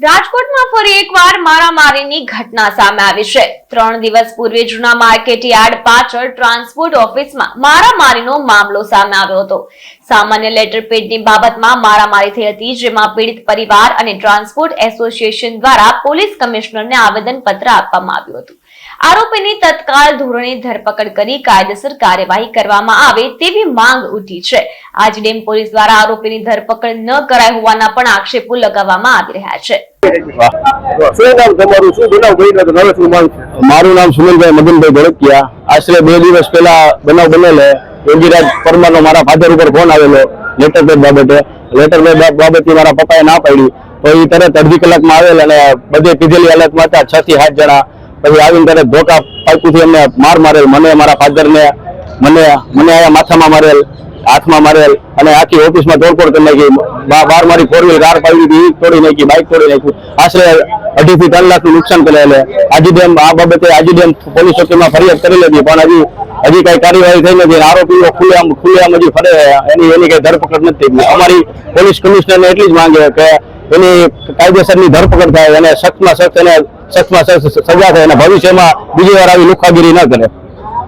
રાજકોટમાં ફરી એકવાર મારામારીની ઘટના સામે આવી છે। 3 દિવસ પૂર્વે જૂના માર્કેટ યાર્ડ પાછળ ટ્રાન્સપોર્ટ ઓફિસમાં મારામારીનો મામલો સામે આવ્યો હતો। સામાન્ય લેટર પેડની બાબતમાં મારામારી થઈ હતી, જેમાં પીડિત પરિવાર અને ટ્રાન્સપોર્ટ એસોસિએશન દ્વારા પોલીસ કમિશનરને આવેદનપત્ર આપવામાં આવ્યું હતું। આરોપીની તત્કાળ ધોરણે ધરપકડ કરી કાયદેસર કાર્યવાહી કરવામાં આવે તેવી માંગ ઉઠી છે। આજડેમ પોલીસ દ્વારા આરોપીની ધરપકડ ન કરાઈ હોવાના પણ આક્ષેપો લગાવવામાં આવી રહ્યા છે। મારું નામ સુનિલભાઈ મગનભાઈ ધોળકિયા। આશરે 2 દિવસ પહેલા બનાવ બનેલો। યોગીરાજ પરમારનો મારા ફાધર ઉપર ફોન આવેલો લેટર પેડ બાબતે। લેટર પેડ બાબતે મારા પપ્પાએ ના પાડી, તો એ તરત અડધી કલાકમાં આવેલ અને બધે પીધેલી હાલતમાં હતા 6 થી 7 જણા। પછી આવીને તરત ધોકા પાકુથી અમને માર મારેલ, મને મારા ફાધરને મને આયા માથામાં મારેલ, હાથમાં મારેલ અને આખી ઓફિસમાં તોડફોડ કરી નાખી। બાર મારી 4 વ્હીલ કાર પાડી હતી, તોડી નાખી, બાઇક તોડી નાખ્યું। આશરે 2.5 થી 3 લાખનું નુકસાન કરેલું। આજડેમ આ બાબતે આજડેમ પોલીસ ચોકીમાં ફરિયાદ કરેલી હતી, પણ હજી કઈ કાર્યવાહી થઈ નથી। આરોપીઓ ખુલ્લેઆમ હજી ફરે, એની કઈ ધરપકડ નથી થઈ। અમારી પોલીસ કમિશનરને એટલી જ માંગે કે એની કાયદેસરની ધરપકડ થાય અને સખ્તમાં સખ્ત સજા થાય અને ભવિષ્યમાં બીજી વાર આવી લુખ્ખાગીરી ન કરે।